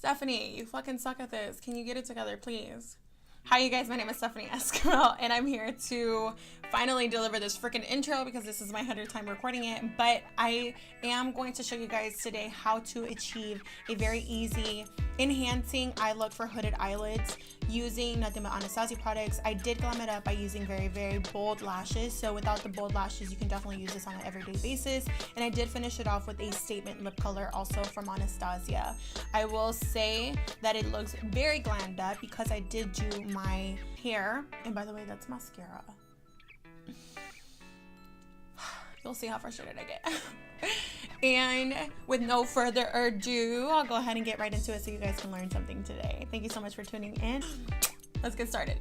Stephanie, you fucking suck at this. Can you get it together, please? Hi, you guys. My name is Stephanie Esquivel, and I'm here to finally deliver this freaking intro because this is my 100th time recording it. But I am going to show you guys today how to achieve a very easy enhancing eye look for hooded eyelids using nothing but Anastasia products. I did glam it up by using very, very bold lashes. So without the bold lashes, you can definitely use this on an everyday basis. And I did finish it off with a statement lip color also from Anastasia. I will say that it looks very glammed up because I did do my hair. And by the way, that's mascara. You'll see how frustrated I get. And with no further ado, I'll go ahead and get right into it so you guys can learn something today. Thank you so much for tuning in. Let's get started.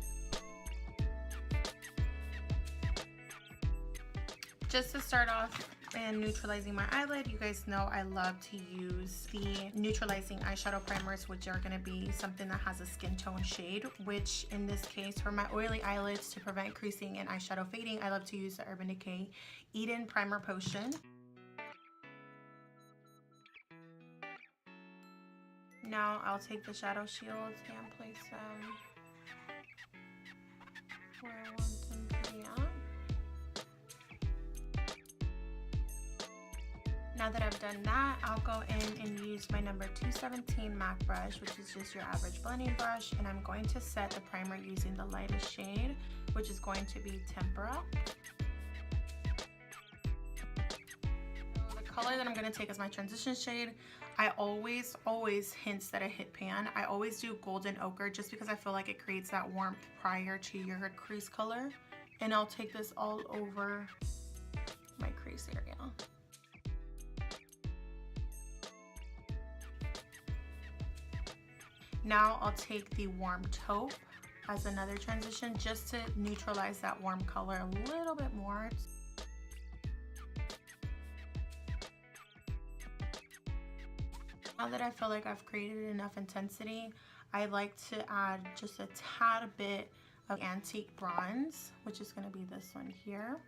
Just to start off and neutralizing my eyelid, you guys know I love to use the neutralizing eyeshadow primers, which are going to be something that has a skin tone shade, which in this case for my oily eyelids to prevent creasing and eyeshadow fading, I love to use the Urban Decay Eden Primer Potion. Now I'll take the shadow shields and place them where I want them to be at. Now that I've done that, I'll go in and use my number 217 MAC brush, which is just your average blending brush, and I'm going to set the primer using the lightest shade, which is going to be Tempera. The color that I'm going to take as my transition shade, I always hints that I hit pan. I always do golden ochre just because I feel like it creates that warmth prior to your crease color. And I'll take this all over my crease area. Now I'll take the warm taupe as another transition just to neutralize that warm color a little bit more. Now that I feel like I've created enough intensity, I like to add just a tad bit of antique bronze, which is going to be this one here.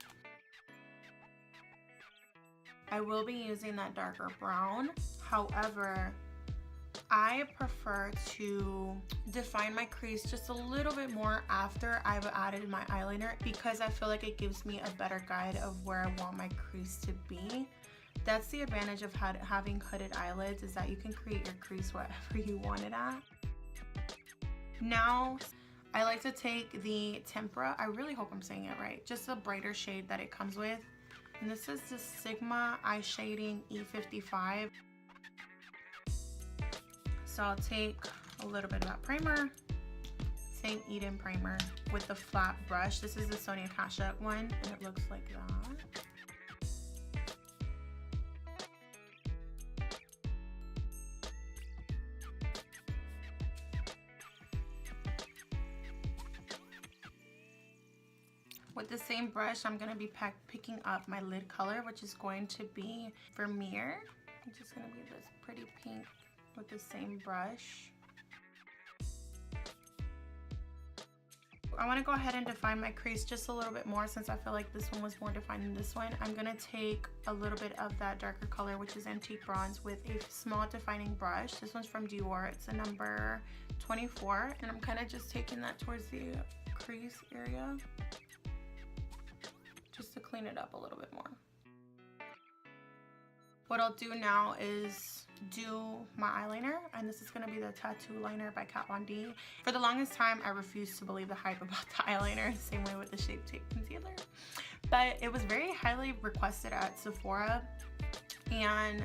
I will be using that darker brown. However, I prefer to define my crease just a little bit more after I've added my eyeliner because I feel like it gives me a better guide of where I want my crease to be. That's the advantage of having hooded eyelids, is that you can create your crease wherever you want it at. Now, I like to take the Tempera, I really hope I'm saying it right, just a brighter shade that it comes with. And this is the Sigma Eye Shading E55. So I'll take a little bit of that primer, same Eden primer with the flat brush. This is the Sonia Kashuk one, and it looks like that. With the same brush, I'm going to be picking up my lid color, which is going to be Vermeer. It's just going to be this pretty pink with the same brush. I want to go ahead and define my crease just a little bit more since I feel like this one was more defined than this one. I'm going to take a little bit of that darker color, which is antique bronze, with a small defining brush. This one's from Dior. It's a number 24, and I'm kind of just taking that towards the crease area just to clean it up a little bit more. What I'll do now is do my eyeliner, and this is going to be the Tattoo Liner by Kat Von D. For the longest time, I refused to believe the hype about the eyeliner, same way with the Shape Tape concealer. But it was very highly requested at Sephora, and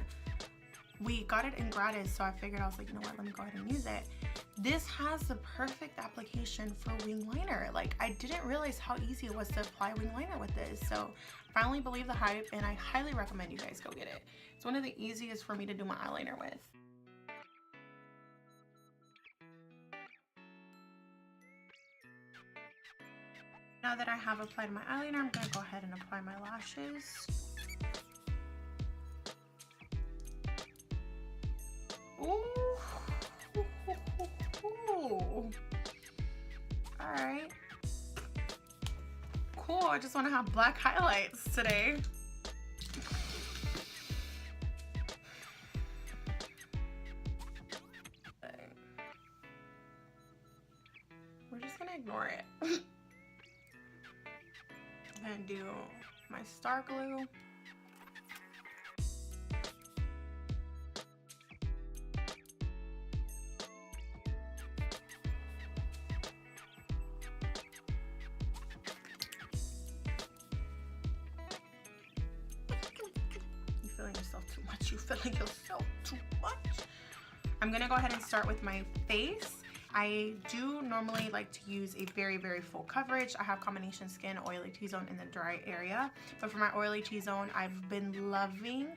we got it in gratis, so I figured, I was like, you know what, let me go ahead and use it. This has the perfect application for wing liner. Like, I didn't realize how easy it was to apply wing liner with this, so finally believe the hype, and I highly recommend you guys go get it. It's one of the easiest for me to do my eyeliner with. Now that I have applied my eyeliner, I'm going to go ahead and apply my lashes. Ooh. Alright. Cool, I just want to have black highlights today. ignore it. I'm gonna do my star glue. You feeling yourself too much? You feeling yourself too much? I'm gonna go ahead and start with my face. I do normally like to use a very, very full coverage. I have combination skin, oily T-zone in the dry area. But for my oily T-zone, I've been loving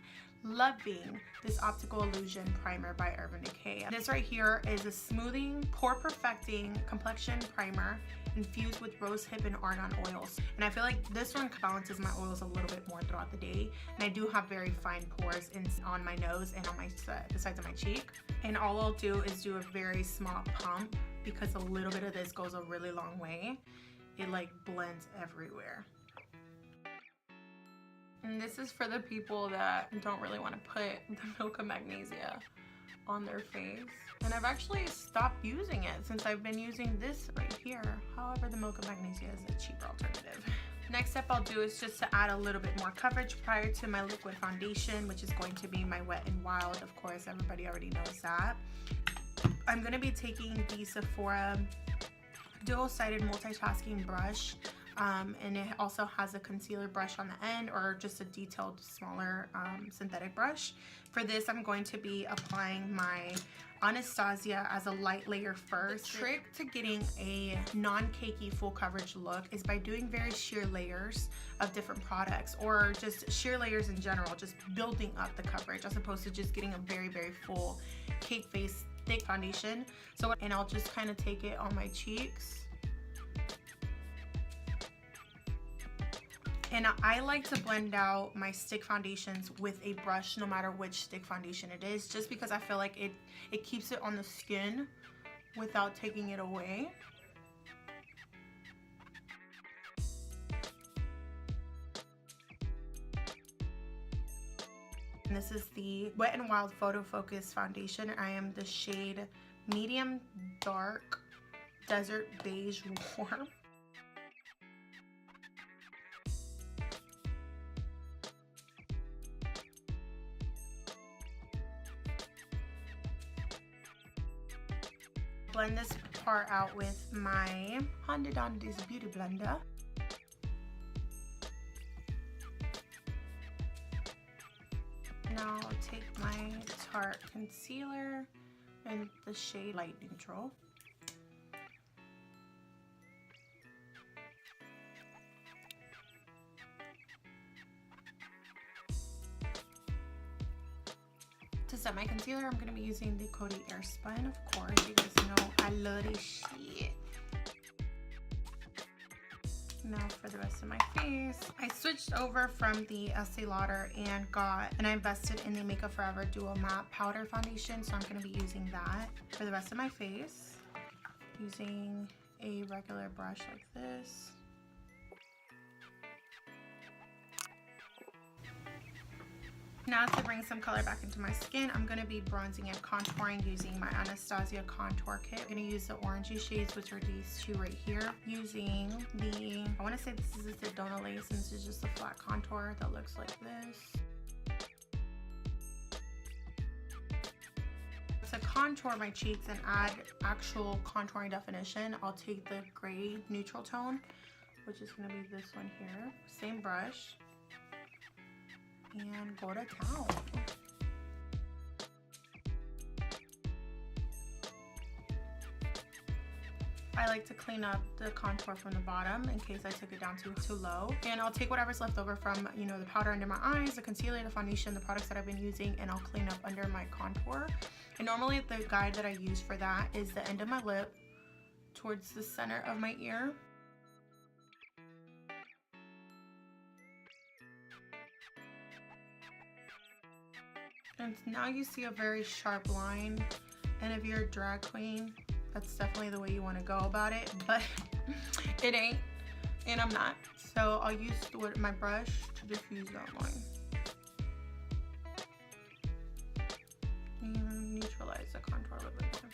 this Optical Illusion primer by Urban Decay. This right here is a smoothing, pore perfecting complexion primer infused with rose hip and argan oils. And I feel like this one balances my oils a little bit more throughout the day. And I do have very fine pores on my nose and on the sides of my cheek. And all I'll do is do a very small pump because a little bit of this goes a really long way. It like blends everywhere. And this is for the people that don't really want to put the Milk of Magnesia on their face. And I've actually stopped using it since I've been using this right here. However, the Milk of Magnesia is a cheaper alternative. Next step I'll do is just to add a little bit more coverage prior to my liquid foundation, which is going to be my Wet n Wild. Of course, everybody already knows that. I'm going to be taking the Sephora dual-sided multitasking brush. And it also has a concealer brush on the end, or just a detailed smaller synthetic brush. For this, I'm going to be applying my Anastasia as a light layer first. The trick to getting a non-cakey full coverage look is by doing very sheer layers of different products, or just sheer layers in general, just building up the coverage as opposed to just getting a very, very full cake face thick foundation. And I'll just kind of take it on my cheeks. And I like to blend out my stick foundations with a brush, no matter which stick foundation it is, just because I feel like it keeps it on the skin without taking it away. And this is the Wet n Wild Photo Focus Foundation. I am the shade Medium Dark Desert Beige Warm. Blend this part out with my Honda Donda's Beauty Blender. Now I'll take my Tarte concealer in the shade Light Neutral. To set my concealer, I'm going to be using the Coty Airspun, of course. You guys know I love this shit. Now for the rest of my face, I switched over from the Estee Lauder and I invested in the MakeUpForEver Duo Matte Powder Foundation, so I'm going to be using that for the rest of my face, using a regular brush like this. Now to bring some color back into my skin, I'm going to be bronzing and contouring using my Anastasia Contour Kit. I'm going to use the orangey shades, which are these two right here, using the, I want to say this is the Sedona Lace, and this is just a flat contour that looks like this. To contour my cheeks and add actual contouring definition, I'll take the gray neutral tone, which is going to be this one here. Same brush. And go to town. I like to clean up the contour from the bottom in case I took it down too low. And I'll take whatever's left over from, you know, the powder under my eyes, the concealer, the foundation, the products that I've been using, and I'll clean up under my contour. And normally the guide that I use for that is the end of my lip towards the center of my ear. And now you see a very sharp line, and if you're a drag queen, that's definitely the way you want to go about it, but it ain't, and I'm not. So I'll use my brush to diffuse that line and neutralize the contour a little bit more.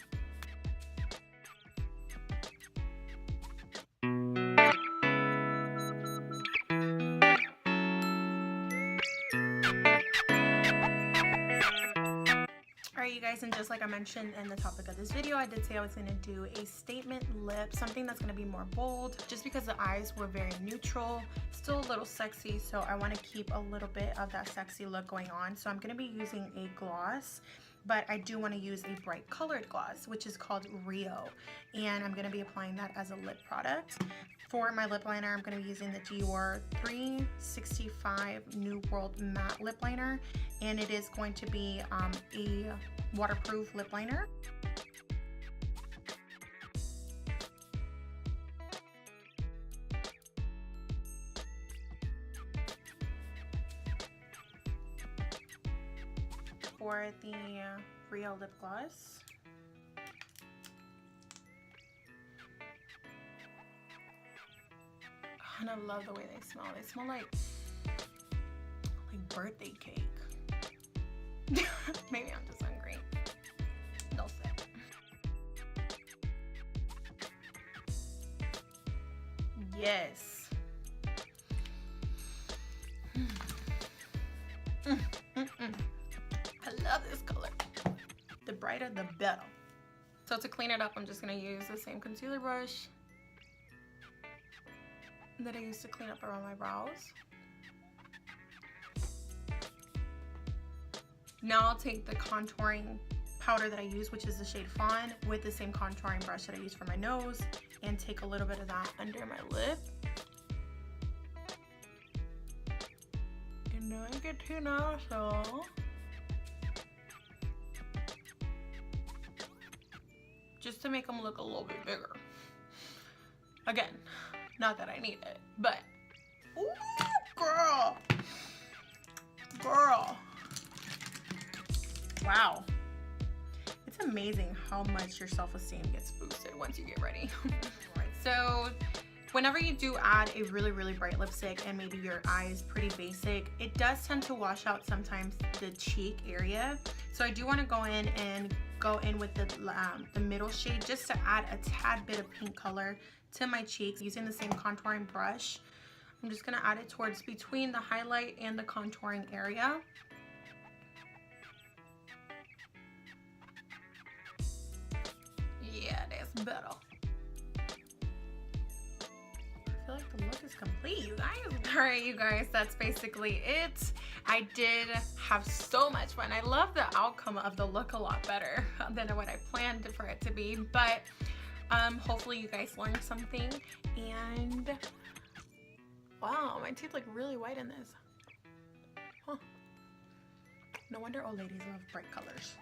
Alright you guys, and just like I mentioned in the topic of this video, I did say I was going to do a statement lip, something that's going to be more bold, just because the eyes were very neutral, still a little sexy, so I want to keep a little bit of that sexy look going on. So I'm going to be using a gloss, but I do want to use a bright colored gloss, which is called Rio, and I'm going to be applying that as a lip product. For my lip liner, I'm going to be using the Dior 365 New World Matte Lip Liner, and it is going to be a waterproof lip liner. For the Rio lip gloss, and I love the way they smell. They smell like birthday cake. Maybe I'm just hungry. No say. Yes. I love this color. The brighter, the better. So to clean it up, I'm just gonna use the same concealer brush that I used to clean up around my brows. Now I'll take the contouring powder that I use, which is the shade Fawn, with the same contouring brush that I use for my nose, and take a little bit of that under my lip. And don't get too nasal. Just to make them look a little bit bigger. Again, not that I need it, but ooh, girl. Wow. It's amazing how much your self-esteem gets boosted once you get ready. Alright, so whenever you do add a really bright lipstick and maybe your eye is pretty basic, it does tend to wash out sometimes the cheek area. So I do want to go in with the middle shade just to add a tad bit of pink color to my cheeks using the same contouring brush. I'm just going to add it towards between the highlight and the contouring area. Yeah, that's better. I feel like the look is complete, you guys. Alright, you guys, that's basically it. I did have so much fun. I love the outcome of the look a lot better than what I planned for it to be, but hopefully you guys learned something. And wow, my teeth look really white in this. Huh. No wonder old ladies love bright colors.